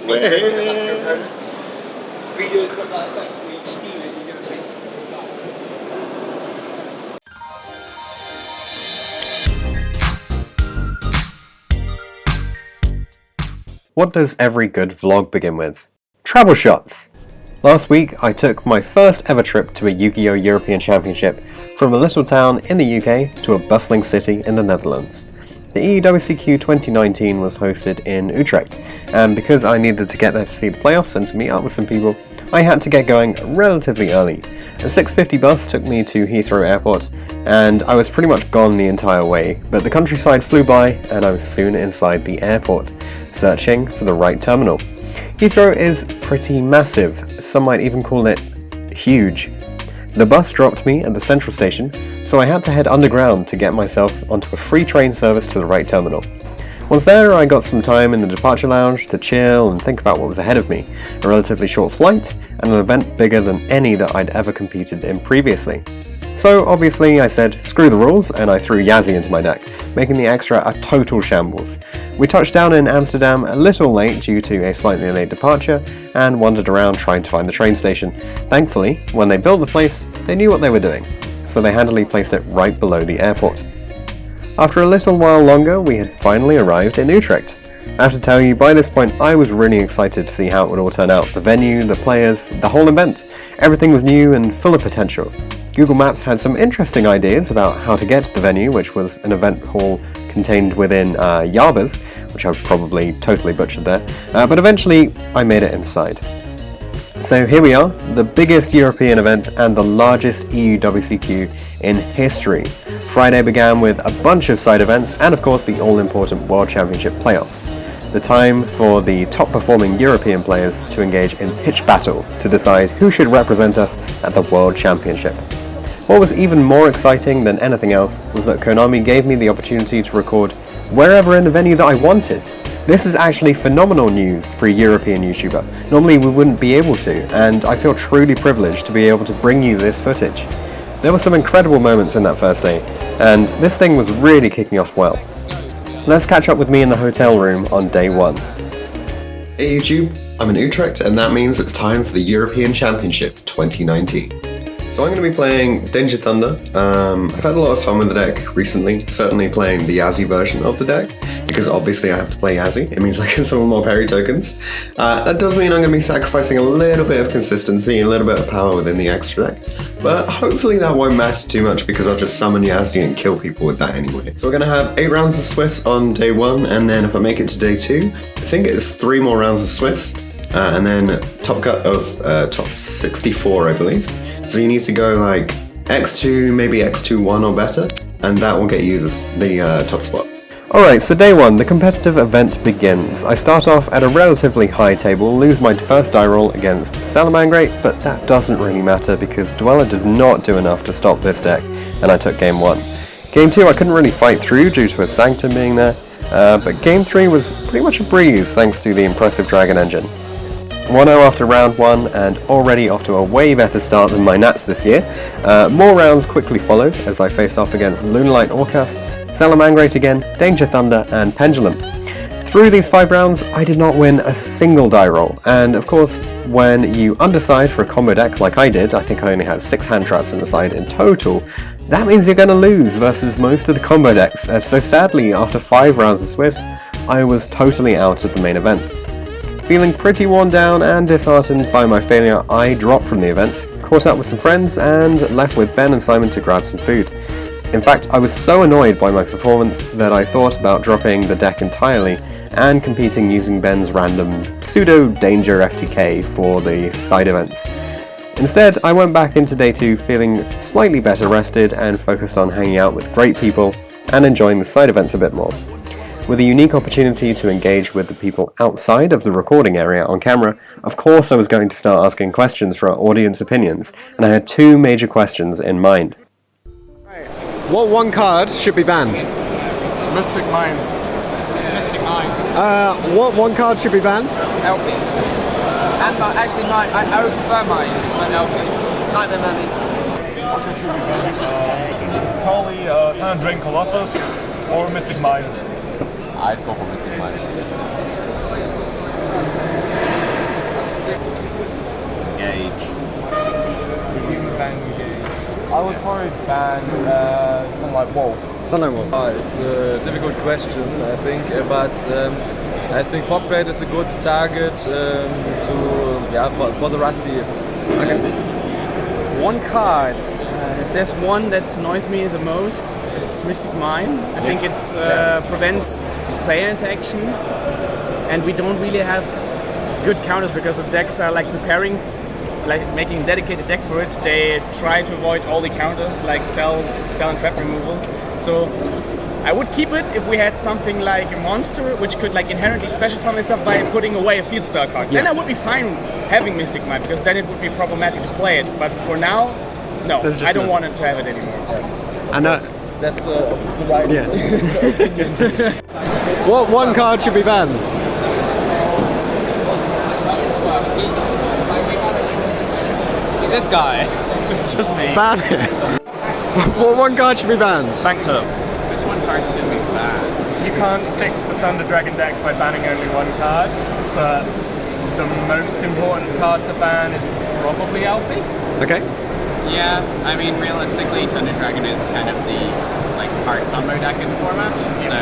Video's got that effect where you steal it, you get a thing. What does every good vlog begin with? Travel shots! Last week I took my first ever trip to a Yu-Gi-Oh! European Championship from a little town in the UK to a bustling city in the Netherlands. The EUWCQ 2019 was hosted in Utrecht, and because I needed to get there to see the playoffs and to meet up with some people, I had to get going relatively early. A 6:50 bus took me to Heathrow Airport, and I was pretty much gone the entire way, but the countryside flew by and I was soon inside the airport, searching for the right terminal. Heathrow is pretty massive, some might even call it huge. The bus dropped me at the central station, so I had to head underground to get myself onto a free train service to the right terminal. Once there, I got some time in the departure lounge to chill and think about what was ahead of me, a relatively short flight, and an event bigger than any that I'd ever competed in previously. So obviously I said, screw the rules, and I threw Yazzie into my deck, making the extra a total shambles. We touched down in Amsterdam a little late due to a slightly late departure, and wandered around trying to find the train station. Thankfully, when they built the place, they knew what they were doing, so they handily placed it right below the airport. After a little while longer, we had finally arrived in Utrecht. I have to tell you, by this point I was really excited to see how it would all turn out. The venue, the players, the whole event. Everything was new and full of potential. Google Maps had some interesting ideas about how to get to the venue, which was an event hall contained within Yabas, which I've probably totally butchered there, but eventually I made it inside. So here we are, the biggest European event and the largest EUWCQ in history. Friday began with a bunch of side events and of course the all-important World Championship playoffs. The time for the top performing European players to engage in pitch battle to decide who should represent us at the World Championship. What was even more exciting than anything else was that Konami gave me the opportunity to record wherever in the venue that I wanted. This is actually phenomenal news for a European YouTuber. Normally we wouldn't be able to, and I feel truly privileged to be able to bring you this footage. There were some incredible moments in that first day, and this thing was really kicking off well. Let's catch up with me in the hotel room on day one. Hey YouTube, I'm in Utrecht and that means it's time for the European Championship 2019. So I'm going to be playing Danger Thunder. I've had a lot of fun with the deck recently, certainly playing the Yazzie version of the deck, because obviously I have to play Yazzie. It means I can summon more parry tokens. That does mean I'm going to be sacrificing a little bit of consistency, a little bit of power within the extra deck, but hopefully that won't matter too much because I'll just summon Yazzie and kill people with that anyway. So we're going to have 8 rounds of Swiss on day 1, and then if I make it to day 2, I think it's 3 more rounds of Swiss, and then top cut of top 64 I believe. So you need to go like X2, maybe X2-1 or better, and that will get you the top spot. Alright, so day 1, the competitive event begins. I start off at a relatively high table, lose my first die roll against Salamangreat, but that doesn't really matter because Dweller does not do enough to stop this deck, and I took game 1. Game 2 I couldn't really fight through due to a Sanctum being there, but game 3 was pretty much a breeze thanks to the impressive Dragon Engine. 1-0 after round 1 and already off to a way better start than my Nats this year. More rounds quickly followed as I faced off against Lunalight Orcast, Salamangreat again, Danger Thunder and Pendulum. Through these 5 rounds I did not win a single die roll, and of course when you underside for a combo deck like I did, I think I only had 6 hand traps in the side in total, that means you're going to lose versus most of the combo decks, so sadly after 5 rounds of Swiss I was totally out of the main event. Feeling pretty worn down and disheartened by my failure, I dropped from the event, caught up with some friends, and left with Ben and Simon to grab some food. In fact, I was so annoyed by my performance that I thought about dropping the deck entirely and competing using Ben's random pseudo-danger FTK for the side events. Instead, I went back into day 2 feeling slightly better rested and focused on hanging out with great people and enjoying the side events a bit more. With a unique opportunity to engage with the people outside of the recording area on camera, of course I was going to start asking questions for our audience opinions, and I had 2 major questions in mind. Right. What 1 card should be banned? Mystic Mine. Mystic Mine. What 1 card should be banned? LP. And actually mine, I would prefer mine, but LP. Nightmare Mummy. Probably Drain Colossus or Mystic Mine. I'd go for Mystic Mine. would ban Sunlight Wolf. Sunlight Wolf. It's a difficult question, I think, but I think Fogblade is a good target for the Rusty. Okay. One card. If there's one that annoys me the most, it's Mystic Mine. I think it prevents player interaction, and we don't really have good counters because of decks are like preparing, like making a dedicated deck for it. They try to avoid all the counters like spell and trap removals. So I would keep it if we had something like a monster which could like inherently special summon itself by putting away a field spell card. Then I would be fine having Mystic Mine because then it would be problematic to play it. But for now, no, I don't want it to have it anymore. And that's the right opinion. what one card should be banned? This guy. Just me. Ban it. What one card should be banned? Sanctum. Which one card should be banned? You can't fix the Thunder Dragon deck by banning only one card, but the most important card to ban is probably Alpi. Okay. Yeah, I mean, realistically, Thunder Dragon is kind of the hard combo deck in the format, so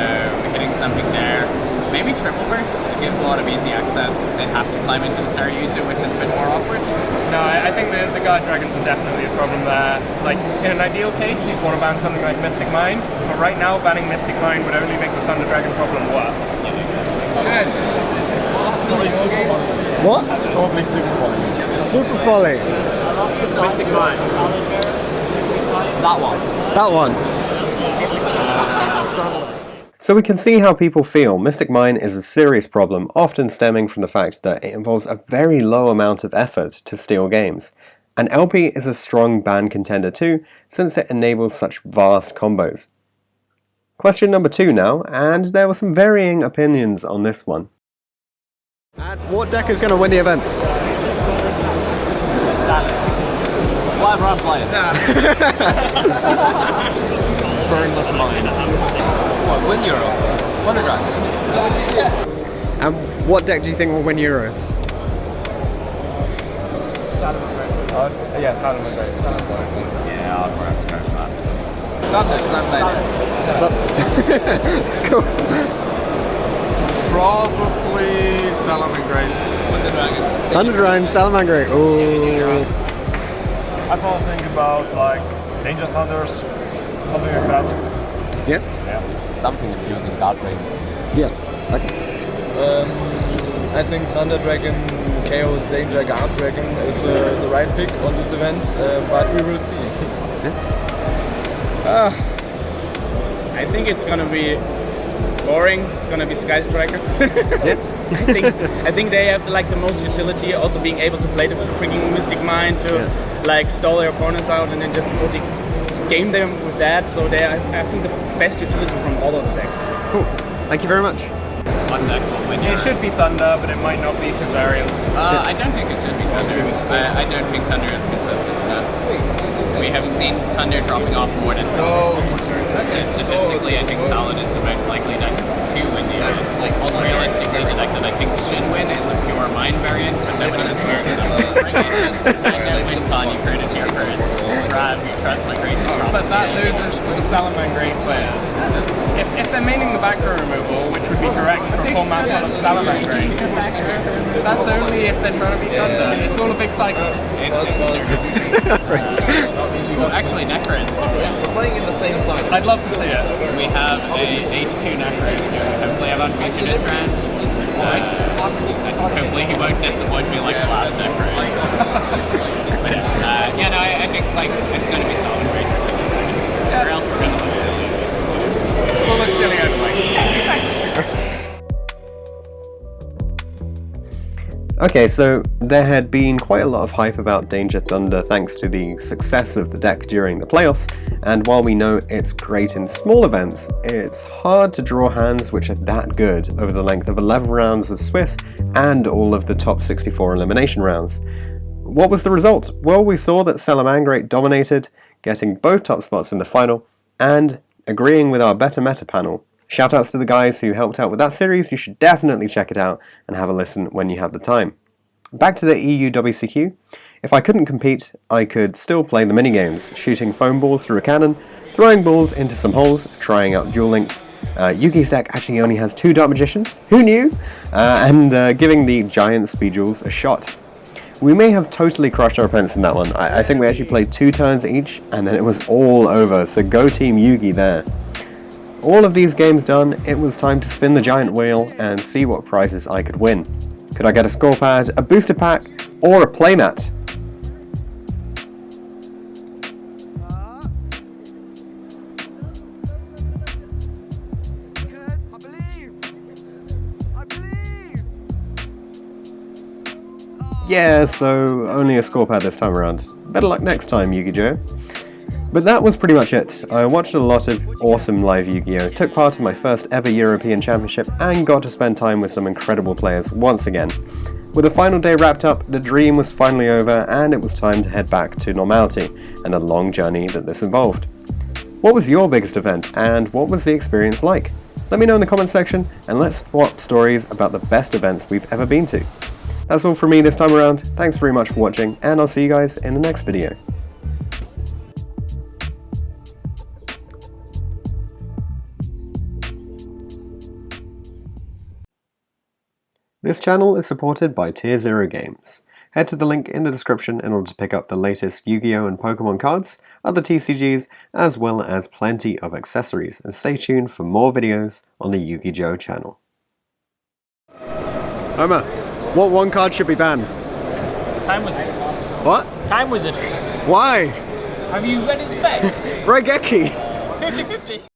hitting something there. Maybe Triple Burst, it gives a lot of easy access. They have to climb into the Star User, which is a bit more awkward. No, I think the Guard Dragons are definitely a problem there. Like, in an ideal case, you'd want to ban something like Mystic Mind, but right now, banning Mystic Mind would only make the Thunder Dragon problem worse. Should. What? Probably Super Poly. Super Poly. Mystic Mine. That one. That one. So we can see how people feel. Mystic Mine is a serious problem, often stemming from the fact that it involves a very low amount of effort to steal games. And LP is a strong ban contender too, since it enables such vast combos. Question number 2 now, and there were some varying opinions on this one. And what deck is going to win the event? Whatever I'm playing. Very much mine. Win Euros. Thunder Dragon. And what deck do you think will win Euros? Salamangreat. Yeah, Salamangreat. Yeah, I'll have to go for that. Thunder, because I'm playing. Cool. Probably Salamangreat. Thunder Dragon. Thunder Dragon, Salamangreat. Ooh. I probably think about like Danger Thunders, something like that. Yeah. Something abusing Guard Rings. Yeah. Okay. I think Thunder Dragon, Chaos Danger Guard Dragon is the right pick on this event, but we will see. I think it's gonna be boring. It's gonna be Sky Striker. Yeah. I think they have like the most utility, also being able to play the freaking Mystic Mine to like stall their opponents out and then just game them with that. So they are, I think, the best utility from all of the decks. Cool. Thank you very much. One deck will win. It should be Thunder, but it might not be because variants. I don't think it should be Thunder. I don't think Thunder is consistent enough. We have seen Thunder dropping off more than Salad. Statistically, I think Salad is the most likely deck to win the event. Realistically, the deck that I think should win is a pure Mind variant, but nobody has heard of it. I know wins Con, you've heard it here first. Brad, who Transmigration drops. But that loses for the Salamangreat players. If they're maining the back row removal, which would be correct for a format full of Salamangreat, that's only if they're trying to beat Thunder. It's all a big cycle. Well, actually, Necros could win. We're playing in the same side. I'd love to see it. We have a H2 Necros who hopefully have unfeatured this round. I think hopefully he won't disappoint me like the last Necros. But yeah, no, I think like it's going to be solid great. Or else we're going to look silly. We'll look silly anyway. Okay, so there had been quite a lot of hype about Danger Thunder thanks to the success of the deck during the playoffs, and while we know it's great in small events, it's hard to draw hands which are that good over the length of 11 rounds of Swiss and all of the top 64 elimination rounds. What was the result? Well, we saw that Salamangreat dominated, getting both top spots in the final, and agreeing with our better meta panel. Shoutouts to the guys who helped out with that series. You should definitely check it out and have a listen when you have the time. Back to the EUWCQ. If I couldn't compete, I could still play the minigames, shooting foam balls through a cannon, throwing balls into some holes, trying out duel links. Yugi's deck actually only has 2 Dark Magicians, who knew? And giving the giant speed duels a shot. We may have totally crushed our opponents in that one. I think we actually played 2 turns each, and then it was all over, so go Team Yugi there. All of these games done, it was time to spin the giant wheel and see what prizes I could win. Could I get a score pad, a booster pack, or a playmat? Yeah, so only a score pad this time around. Better luck next time, Yu-Gi-Oh! But that was pretty much it. I watched a lot of awesome live Yu-Gi-Oh! Took part in my first ever European Championship and got to spend time with some incredible players once again. With the final day wrapped up, the dream was finally over and it was time to head back to normality and the long journey that this involved. What was your biggest event and what was the experience like? Let me know in the comment section and let's swap stories about the best events we've ever been to. That's all from me this time around. Thanks very much for watching, and I'll see you guys in the next video. This channel is supported by Tier 0 Games. Head to the link in the description in order to pick up the latest Yu-Gi-Oh! And Pokemon cards, other TCGs, as well as plenty of accessories, and stay tuned for more videos on the Yu-Gi-Oh! Channel. Homer, what one card should be banned? Time Wizard. What? Time Wizard. Why? Have you read his spec? Regeki! 50-50.